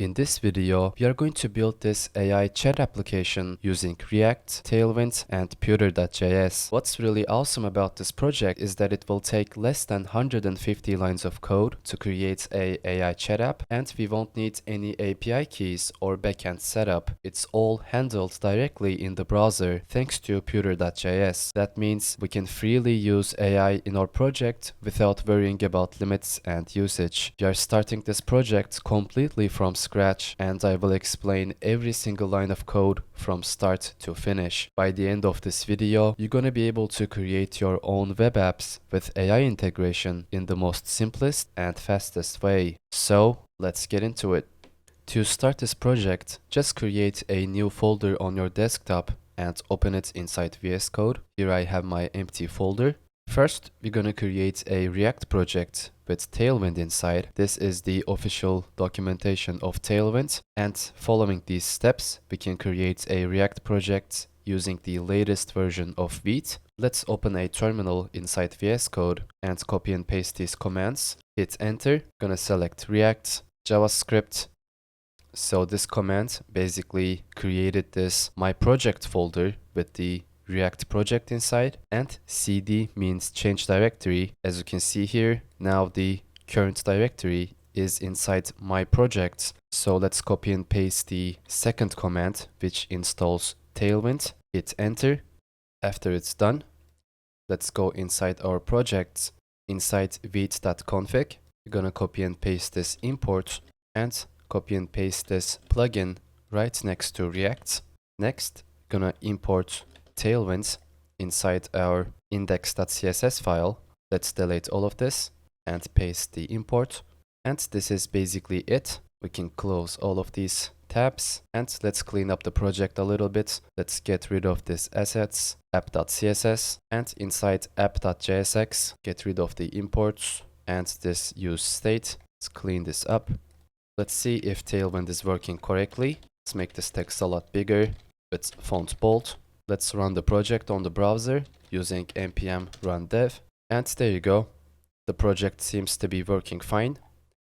In this video, we are going to build this AI chat application using React, Tailwind, and Puter.js. What's really awesome about this project is that it will take less than 150 lines of code to create a AI chat app, and we won't need any API keys or backend setup. It's all handled directly in the browser thanks to Puter.js. That means we can freely use AI in our project without worrying about limits and usage. We are starting this project completely from scratch, and I will explain every single line of code from start to finish. By the end of this video, you're gonna be able to create your own web apps with AI integration in the most simplest and fastest way. So let's get into it. To start this project, just create a new folder on your desktop and open it inside VS Code. Here I have my empty folder. First, we're gonna create a React project with Tailwind inside. This is the official documentation of Tailwind, and following these steps, we can create a React project using the latest version of Vite. Let's open a terminal inside VS Code and copy and paste these commands. Hit enter, gonna select React, JavaScript. So this command basically created this my project folder with the React project inside, and cd means change directory. As you can see here, now the current directory is inside my project. So let's copy and paste the second command, which installs Tailwind. Hit enter. After it's done, let's go inside our project. Inside vite.config, we're gonna copy and paste this import and copy and paste this plugin right next to React. Next, gonna import Tailwind inside our index.css file. Let's delete all of this and paste the import. And this is basically it. We can close all of these tabs and let's clean up the project a little bit. Let's get rid of this assets, app.css, and inside app.jsx, get rid of the imports and this useState. Let's clean this up. Let's see if Tailwind is working correctly. Let's make this text a lot bigger with font bold. Let's run the project on the browser using npm run dev. And there you go. The project seems to be working fine.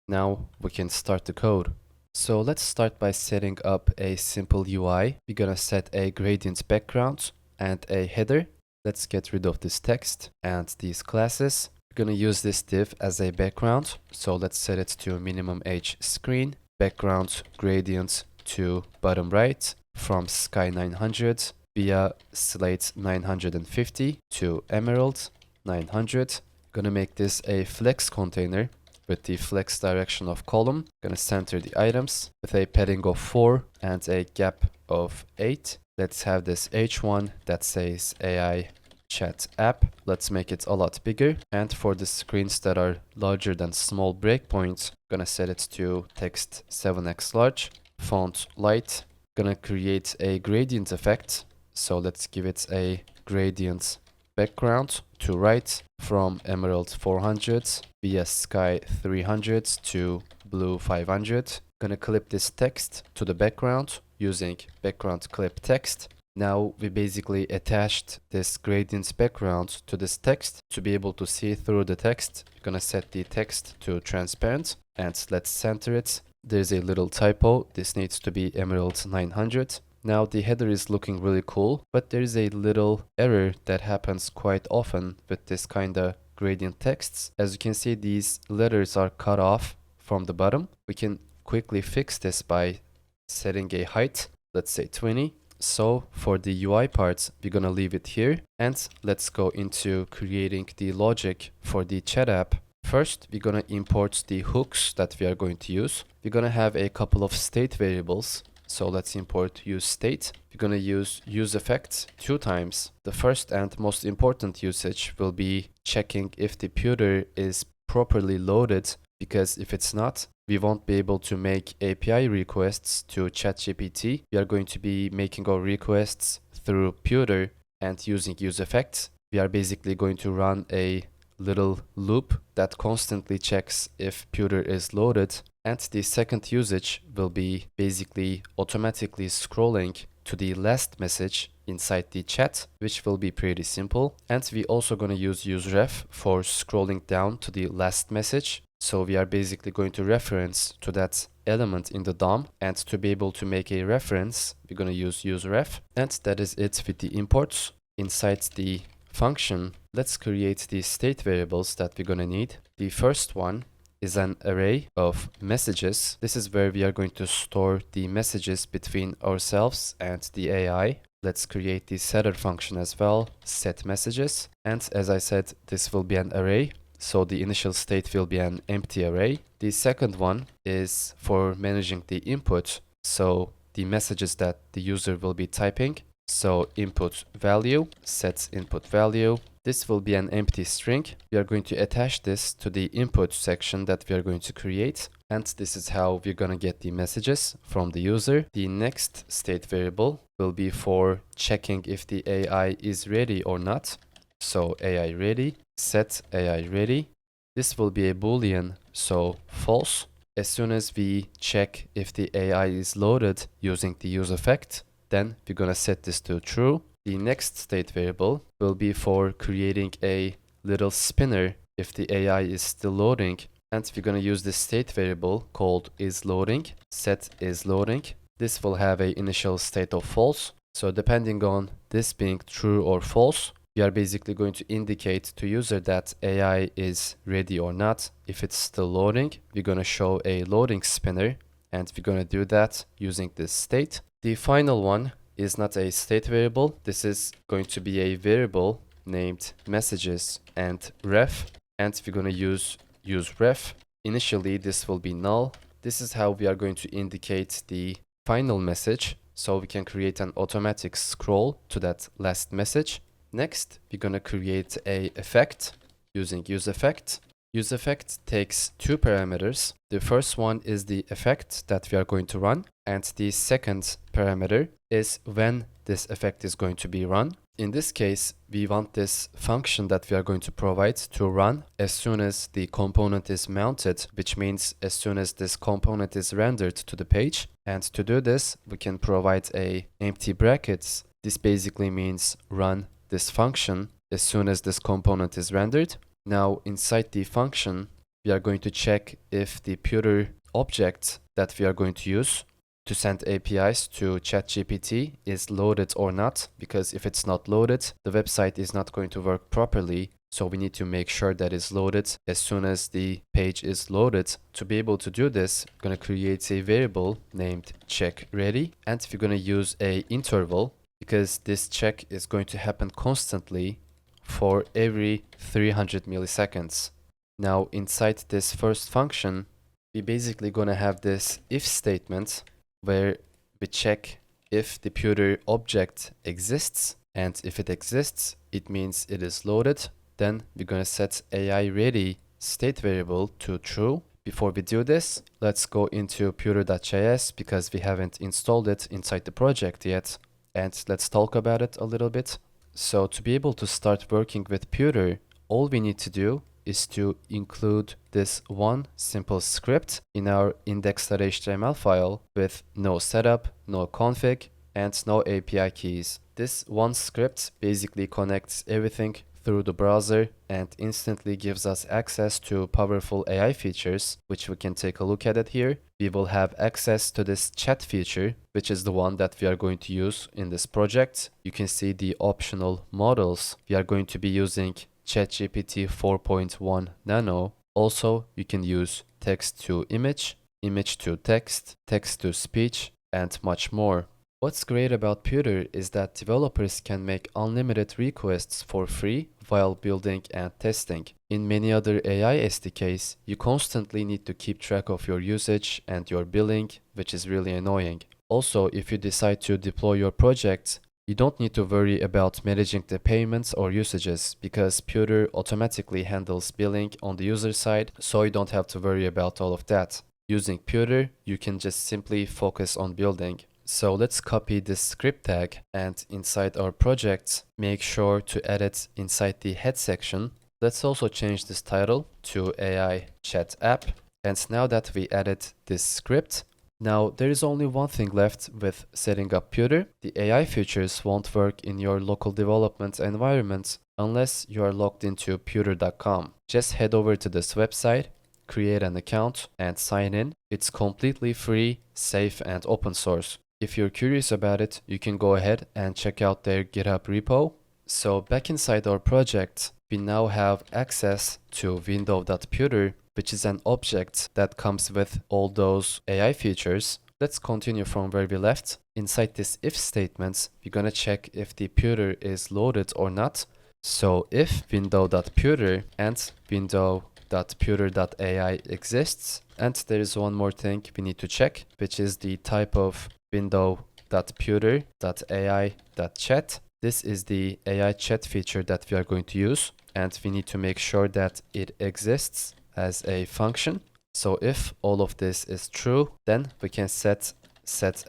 Now we can start the code. So let's start by setting up a simple UI. We're gonna set a gradient background and a header. Let's get rid of this text and these classes. We're gonna use this div as a background. So let's set it to minimum age screen. Background gradient to bottom right from sky 900. Via slate 950 to emerald 900. Gonna make this a flex container with the flex direction of column. Gonna center the items with a padding of 4 and a gap of 8. Let's have this h1 that says AI chat app. Let's make it a lot bigger. And for the screens that are larger than small breakpoints, gonna set it to text 7x large, font light. Gonna create a gradient effect. So let's give it a gradient background to right from emerald 400 via sky 300 to blue 500. Gonna clip this text to the background using background clip text. Now we basically attached this gradient background to this text. To be able to see through the text, we're gonna set the text to transparent and let's center it. There's a little typo. This needs to be emerald 900. Now the header is looking really cool, but there is a little error that happens quite often with this kind of gradient texts. As you can see, these letters are cut off from the bottom. We can quickly fix this by setting a height, let's say 20. So for the UI part, we're gonna leave it here, and let's go into creating the logic for the chat app. First, we're gonna import the hooks that we are going to use. We're gonna have a couple of state variables. So let's import useState. We're gonna use useEffect 2 times. The first and most important usage will be checking if the Puter is properly loaded, because if it's not, we won't be able to make API requests to ChatGPT. We are going to be making our requests through Puter, and using useEffect, we are basically going to run a little loop that constantly checks if Puter is loaded. And the second usage will be basically automatically scrolling to the last message inside the chat, which will be pretty simple. And we also gonna use useRef for scrolling down to the last message. So we are basically going to reference to that element in the DOM, and to be able to make a reference, we're going to use useRef, and that is it with the imports. Inside the function, let's create the state variables that we're going to need. The first one is an array of messages. This is where we are going to store the messages between ourselves and the AI. Let's create the setter function as well, set messages. And as I said, this will be an array, so the initial state will be an empty array. The second one is for managing the input, so the messages that the user will be typing. So input value, set input value. This will be an empty string. We are going to attach this to the input section that we are going to create. And this is how we're going to get the messages from the user. The next state variable will be for checking if the AI is ready or not. So AI ready, set AI ready. This will be a boolean, so false. As soon as we check if the AI is loaded using the useEffect, then we're going to set this to true. The next state variable will be for creating a little spinner if the AI is still loading. And we're going to use this state variable called isLoading, set isLoading. This will have an initial state of false. So depending on this being true or false, we are basically going to indicate to user that AI is ready or not. If it's still loading, we're going to show a loading spinner, and we're going to do that using this state. The final one is not a state variable. This is going to be a variable named messages and ref, and we're going to use ref. Initially, this will be null. This is how we are going to indicate the final message, so we can create an automatic scroll to that last message. Next, we're going to create a effect using useEffect. useEffect takes two parameters. The first one is the effect that we are going to run, and the second parameter is when this effect is going to be run. In this case, we want this function that we are going to provide to run as soon as the component is mounted, which means as soon as this component is rendered to the page. And to do this, we can provide a empty brackets. This basically means run this function as soon as this component is rendered. Now inside the function, we are going to check if the Puter object that we are going to use to send APIs to ChatGPT is loaded or not, because if it's not loaded, the website is not going to work properly. So we need to make sure that it's loaded as soon as the page is loaded. To be able to do this, we're going to create a variable named checkReady, and we're going to use a interval, because this check is going to happen constantly for every 300 milliseconds. Now inside this first function, we basically gonna have this if statement where we check if the Puter object exists, and if it exists, it means it is loaded. Then we're gonna set AI ready state variable to true. Before we do this, let's go into Puter.js, because we haven't installed it inside the project yet. And let's talk about it a little bit. So to be able to start working with Puter, all we need to do is to include this one simple script in our index.html file with no setup, no config, and no API keys. This one script basically connects everything through the browser and instantly gives us access to powerful AI features, which we can take a look at it here. We will have access to this chat feature, which is the one that we are going to use in this project. You can see the optional models. We are going to be using ChatGPT 4.1 Nano. Also, you can use text to image, image to text, text to speech, and much more. What's great about Puter is that developers can make unlimited requests for free while building and testing. In many other AI SDKs, you constantly need to keep track of your usage and your billing, which is really annoying. Also, if you decide to deploy your project, you don't need to worry about managing the payments or usages, because Puter automatically handles billing on the user side, so you don't have to worry about all of that. Using Puter, you can just simply focus on building. So let's copy this script tag, and inside our project, make sure to add it inside the head section. Let's also change this title to aichatapp. And now that we added this script, now there is only one thing left with setting up Puter. The AI features won't work in your local development environment unless you are logged into puter.com. Just head over to this website, create an account and sign in. It's completely free, safe, and open source. If you're curious about it, you can go ahead and check out their GitHub repo. So back inside our project, we now have access to window.puter, which is an object that comes with all those AI features. Let's continue from where we left. Inside this if statements, we're gonna check if the puter is loaded or not. So if window.puter and window.puter.ai exists, and there is one more thing we need to check, which is the type of window.puter.ai.chat. This is the AI chat feature that we are going to use, and we need to make sure that it exists as a function. So if all of this is true, then we can set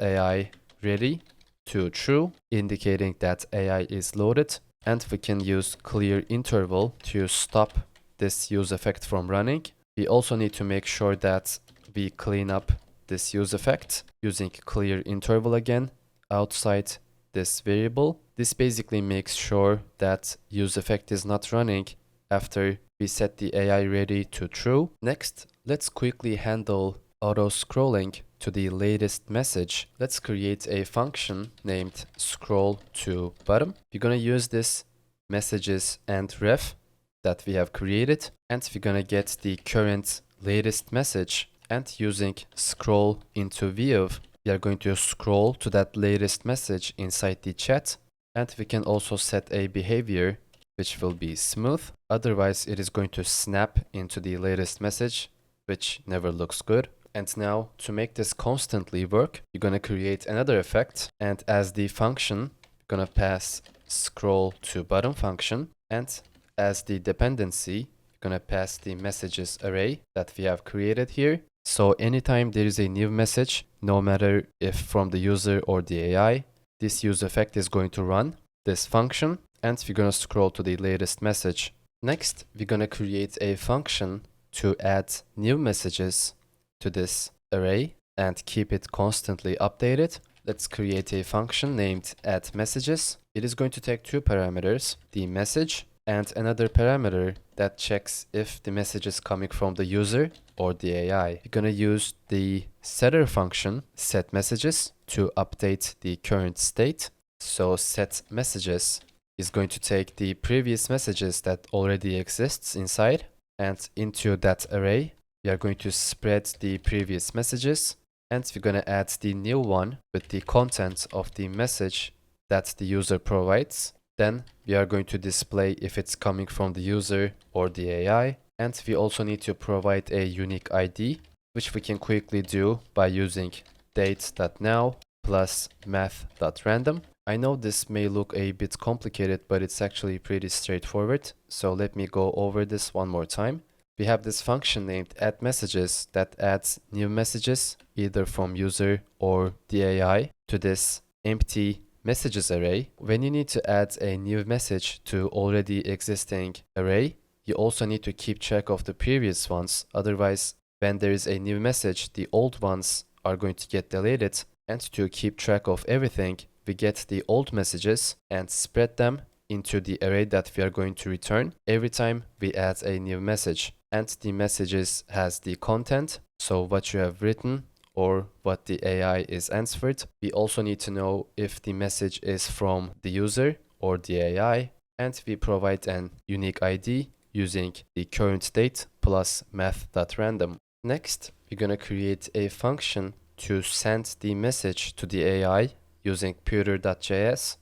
AI ready to true, indicating that AI is loaded, and we can use clear interval to stop this useEffect from running. We also need to make sure that we clean up this useEffect using clear interval again outside this variable. This basically makes sure that useEffect is not running after we set the AI ready to true. Next, let's quickly handle auto scrolling to the latest message. Let's create a function named scroll to bottom. We're gonna use this messages and ref that we have created, and we're gonna get the current latest message, and using scroll into view, we are going to scroll to that latest message inside the chat, and we can also set a behavior which will be smooth. Otherwise, it is going to snap into the latest message, which never looks good. And now, to make this constantly work, you're gonna create another effect, and as the function, you're gonna pass scroll to bottom function, and as the dependency, you're gonna pass the messages array that we have created here. So anytime there is a new message, no matter if from the user or the AI, this useEffect is going to run this function, and we're gonna scroll to the latest message. Next, we're gonna create a function to add new messages to this array and keep it constantly updated. Let's create a function named addMessages. It is going to take two parameters, the message and another parameter that checks if the message is coming from the user or the AI. We're gonna use the setter function setMessages to update the current state. So setMessages is going to take the previous messages that already exists inside, and into that array we are going to spread the previous messages, and we're going to add the new one with the content of the message that the user provides. Then we are going to display if it's coming from the user or the AI, and we also need to provide a unique ID, which we can quickly do by using date.now plus math.random. I know this may look a bit complicated, but it's actually pretty straightforward. So let me go over this one more time. We have this function named addMessages that adds new messages either from user or the AI to this empty messages array. When you need to add a new message to already existing array, you also need to keep track of the previous ones. Otherwise, when there is a new message, the old ones are going to get deleted. And to keep track of everything, we get the old messages and spread them into the array that we are going to return every time we add a new message. And the messages has the content, so what you have written or what the AI is answered. We also need to know if the message is from the user or the AI, and we provide an unique ID using the current state plus math.random. Next, we're gonna create a function to send the message to the AI using Puter.js.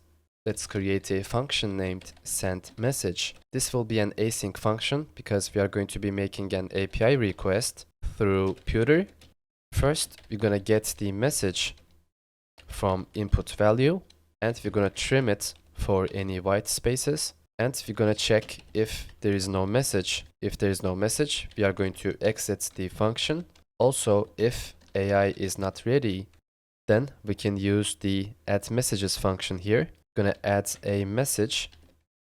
Let's create a function named sendMessage. This will be an async function because we are going to be making an API request through Puter. First, we're gonna get the message from input value, and we're gonna trim it for any white spaces, and we're gonna check if there is no message. If there is no message, we are going to exit the function. Also, if AI is not ready, then we can use the addMessages function here. Gonna add a message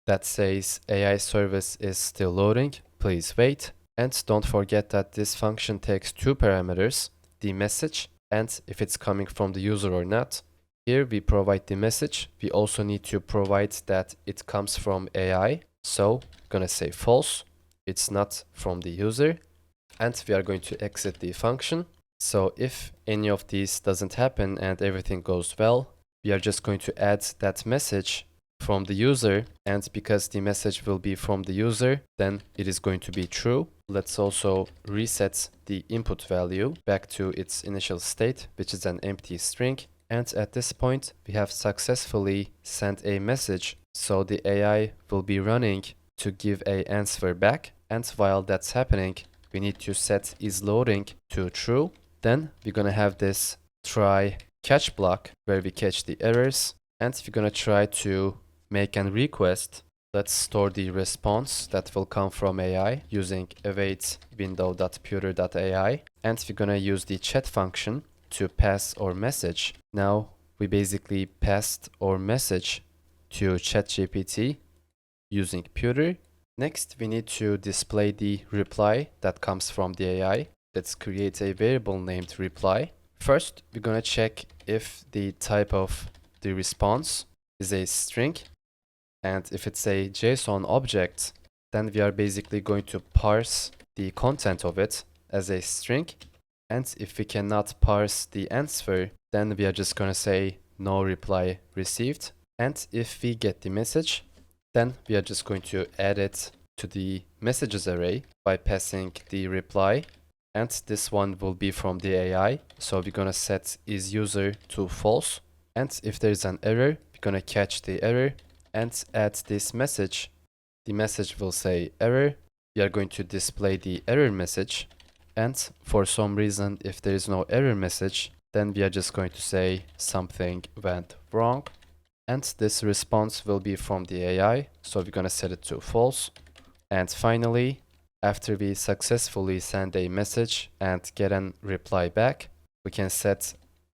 that says AI service is still loading, please wait. And don't forget that this function takes two parameters, the message and if it's coming from the user or not. Here we provide the message. We also need to provide that it comes from AI. So I'm gonna say false, it's not from the user. and we are going to exit the function. So if any of these doesn't happen and everything goes well, we are just going to add that message from the user, and because the message will be from the user, then it is going to be true. Let's also reset the input value back to its initial state, which is an empty string. And at this point, we have successfully sent a message, so the AI will be running to give an answer back. And while that's happening, we need to set isLoading to true. Then we're gonna have this try catch block where we catch the errors, and we're gonna try to make a request. Let's store the response that will come from AI using await window.puter.ai, and we're gonna use the chat function to pass our message. Now we basically passed our message to ChatGPT using Puter. Next, we need to display the reply that comes from the AI. Let's create a variable named reply. First, we're gonna check if the type of the response is a string, and if it's a JSON object, then we are basically going to parse the content of it as a string. And if we cannot parse the answer, then we are just gonna say no reply received. And if we get the message, then we are just going to add it to the messages array by passing the reply. And this one will be from the AI. So we're gonna set isUser to false. And if there's an error, we're gonna catch the error and add this message. The message will say error. We are going to display the error message. And for some reason, if there is no error message, then we are just going to say something went wrong. And this response will be from the AI. So we're gonna set it to false. And finally, after we successfully send a message and get a reply back, we can set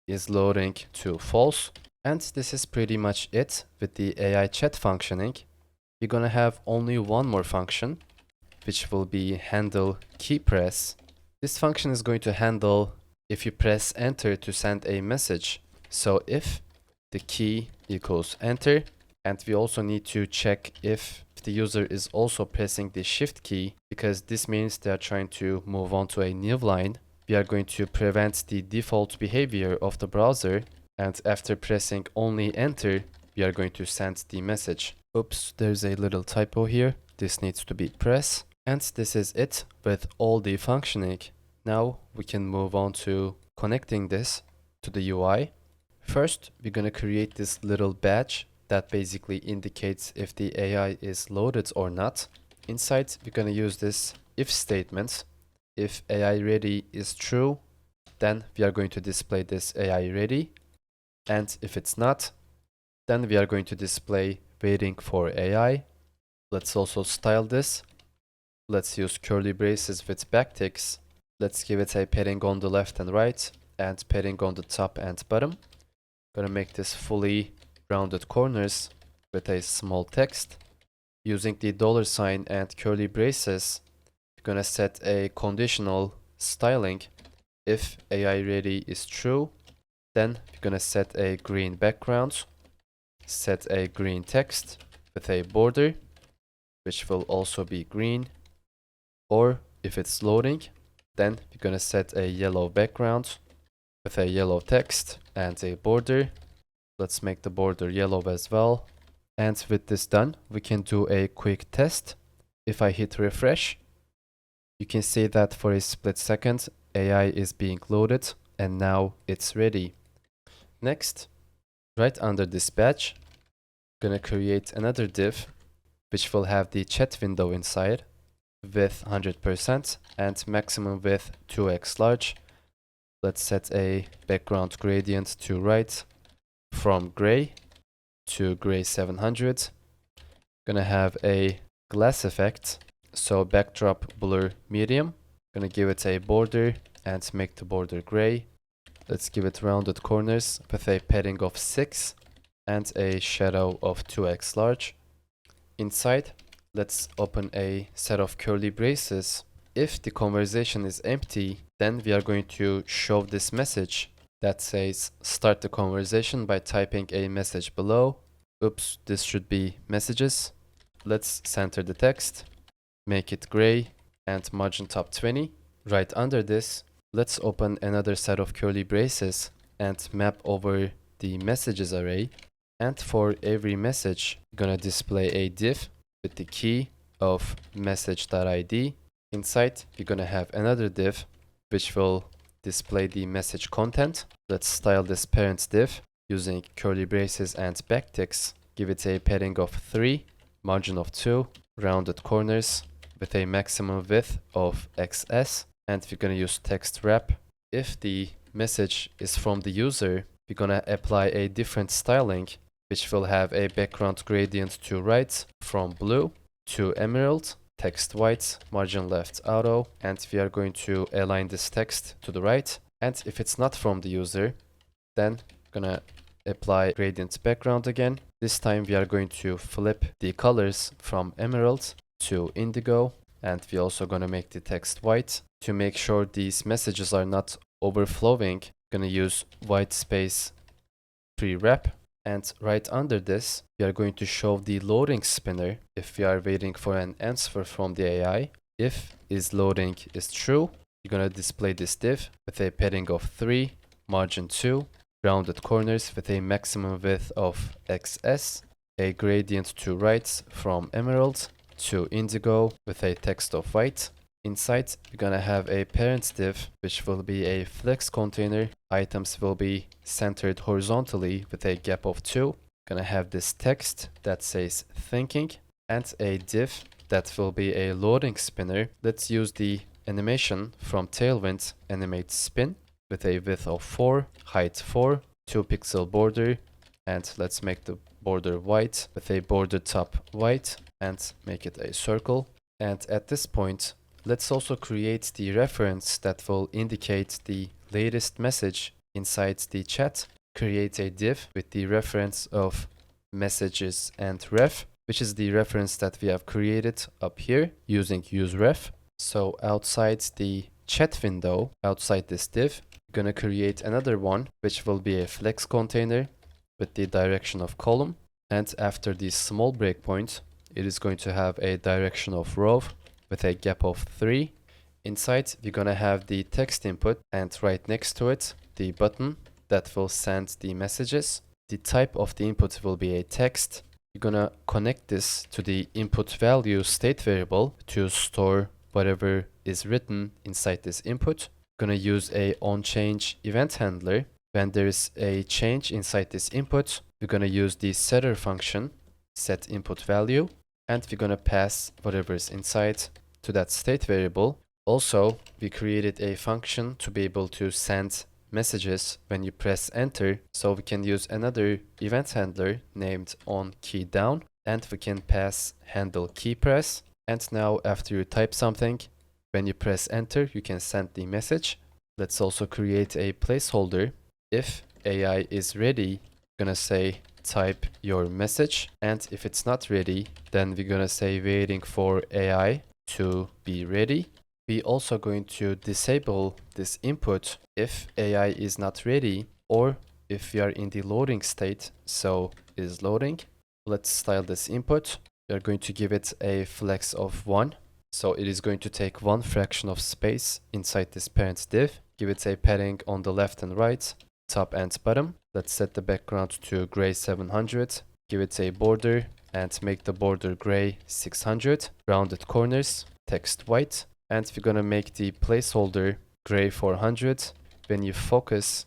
isLoading to false. And this is pretty much it with the AI chat functioning. We're gonna have only one more function, which will be handle key press. This function is going to handle if you press enter to send a message. So if the key equals enter, and we also need to check if the user is also pressing the shift key, because this means they are trying to move on to a new line. We are going to prevent the default behavior of the browser, and after pressing only enter, we are going to send the message. Oops, there's a little typo here. This needs to be press. And this is it with all the functioning. Now we can move on to connecting this to the UI. First, we're gonna create this little badge that basically indicates if the AI is loaded or not. Inside, we're gonna use this if statement. If AI ready is true, then we are going to display this AI ready. And if it's not, then we are going to display waiting for AI. Let's also style this. Let's use curly braces with backticks. Let's give it a padding on the left and right, and padding on the top and bottom. Gonna make this fully rounded corners with a small text. Using the $sign and curly braces, we're gonna set a conditional styling. If AI ready is true, then we're gonna set a green background, set a green text with a border, which will also be green. Or if it's loading, then we're gonna set a yellow background with a yellow text and a border. Let's make the border yellow as well. And with this done, we can do a quick test. If I hit refresh, you can see that for a split second, AI is being loaded and now it's ready. Next, right under this badge, I'm gonna create another div which will have the chat window inside with 100% and maximum width 2x large. Let's set a background gradient to right from gray to gray 700. Gonna have a glass effect, so backdrop blur medium. Gonna give it a border and make the border gray. Let's give it rounded corners with a padding of 6 and a shadow of 2x large. Inside, let's open a set of curly braces. If the conversation is empty, then we are going to show this message that says start the conversation by typing a message below. Oops, this should be messages. Let's center the text, make it gray and margin top 20. right under this, let's open another set of curly braces and map over the messages array. And for every message, we're gonna display a div with the key of message.id. Inside, you're gonna have another div which will display the message content. Let's style this parent div using curly braces and backticks. Give it a padding of 3, margin of 2, rounded corners with a maximum width of XS. And we're gonna use text wrap. If the message is from the user, we're gonna apply a different styling which will have a background gradient to right from blue to emerald, text white, margin left auto, and we are going to align this text to the right. And if it's not from the user, then I'm gonna apply gradient background again. This time we are going to flip the colors from emerald to indigo, and we're also gonna make the text white. To make sure these messages are not overflowing, I'm gonna use white space pre-wrap. And right under this, we are going to show the loading spinner if we are waiting for an answer from the AI. If is loading is true, you're going to display this div with a padding of 3, margin 2, rounded corners with a maximum width of XS, a gradient to right from emerald to indigo with a text of white. Inside, we're gonna have a parent div, which will be a flex container. Items will be centered horizontally with a gap of 2. Gonna have this text that says thinking, and a div that will be a loading spinner. Let's use the animation from Tailwind animate spin with a width of 4, height 4, 2 pixel border, and let's make the border white with a border top white and make it a circle. And at this point, let's also create the reference that will indicate the latest message inside the chat. Create a div with the reference of messages and ref, which is the reference that we have created up here using useRef. So outside the chat window, outside this div, we're gonna create another one, which will be a flex container with the direction of column. And after the small breakpoint, it is going to have a direction of row with a gap of 3. Inside, we're gonna have the text input, and right next to it, the button that will send the messages. The type of the input will be a text. You're gonna connect this to the input value state variable to store whatever is written inside this input. Gonna use a onChange event handler. When there is a change inside this input, we're gonna use the setter function, set input value, and we're gonna pass whatever is inside to that state variable. Also, we created a function to be able to send messages when you press enter, so we can use another event handler named onKeyDown, and we can pass handle key press. And now after you type something, when you press enter, you can send the message. Let's also create a placeholder. If AI is ready, we're gonna say type your message, and if it's not ready, then we're gonna say waiting for AI to be ready. We also going to disable this input if AI is not ready, or if we are in the loading state, so is loading. Let's style this input. We are going to give it a flex of 1, so it is going to take 1 fraction of space inside this parent div. Give it a padding on the left and right, top and bottom. Let's set the background to gray 700. Give it a border and make the border gray 600. Rounded corners, text white. And we're gonna make the placeholder gray 400. When you focus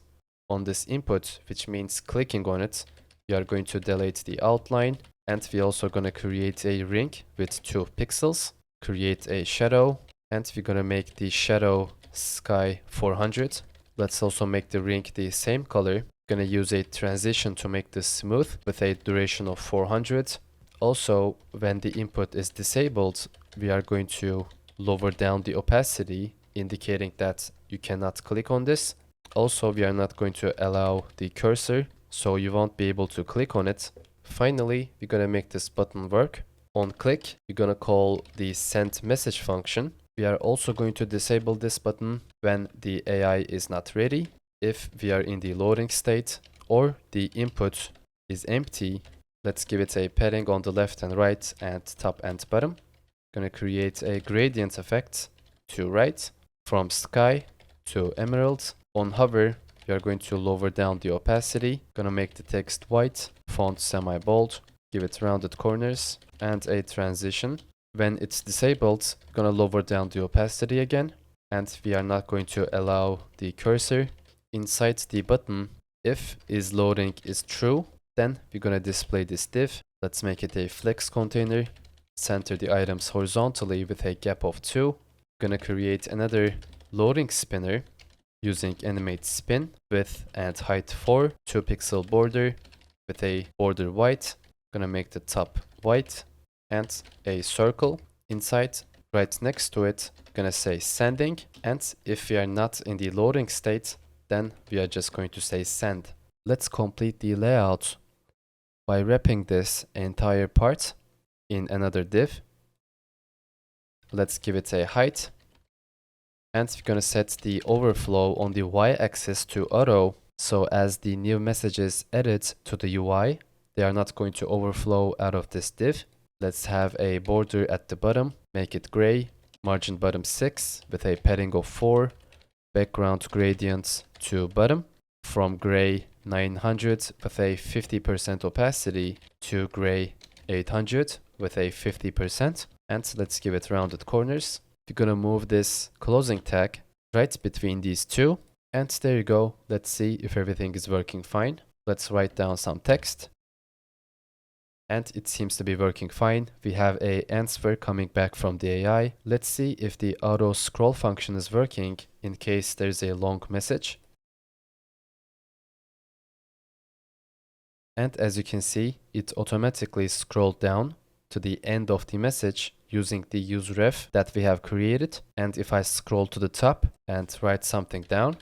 on this input, which means clicking on it, we are going to delete the outline. And we're also gonna create a ring with 2 pixels. Create a shadow, and we're gonna make the shadow sky 400. Let's also make the ring the same color. Gonna use a transition to make this smooth with a duration of 400. Also, when the input is disabled, we are going to lower down the opacity, indicating that you cannot click on this. Also, we are not going to allow the cursor, so you won't be able to click on it. Finally, we're gonna make this button work. On click, we're gonna call the send message function. We are also going to disable this button when the AI is not ready. If we are in the loading state or the input is empty, let's give it a padding on the left and right and top and bottom. Gonna create a gradient effect to right. from sky to emerald. On hover, we are going to lower down the opacity. Gonna make the text white, font semi-bold, give it rounded corners, and a transition. When it's disabled, gonna lower down the opacity again, and we are not going to allow the cursor inside the button. If is loading is true, then we're gonna display this div. Let's make it a flex container. Center the items horizontally with a gap of 2. Gonna create another loading spinner using animate spin, width and height 4, 2 pixel border with a border white. Gonna make the top white and a circle inside. Right next to it, gonna say sending, and if we are not in the loading state, then we are just going to say send. Let's complete the layout by wrapping this entire part in another div. Let's give it a height, and we're gonna set the overflow on the y-axis to auto, so as the new messages added to the UI, they are not going to overflow out of this div. Let's have a border at the bottom, make it gray, margin bottom 6 with a padding of 4, background gradient to bottom, from gray 900 with a 50% opacity to gray 800 with a 50%, and let's give it rounded corners. We're gonna move this closing tag right between these two, and there you go. Let's see if everything is working fine. Let's write down some text. And it seems to be working fine. We have an answer coming back from the AI. Let's see if the auto scroll function is working in case there's a long message. And as you can see, it automatically scrolled down to the end of the message using the useRef that we have created. And if I scroll to the top and write something down,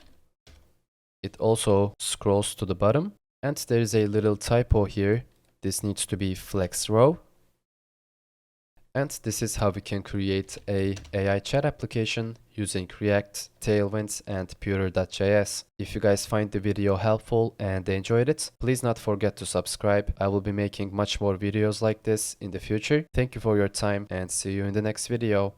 it also scrolls to the bottom. And there is a little typo here. This needs to be flex row. And this is how we can create a AI chat application using React, Tailwind, and Puter.js. If you guys find the video helpful and enjoyed it, please not forget to subscribe. I will be making much more videos like this in the future. Thank you for your time and see you in the next video.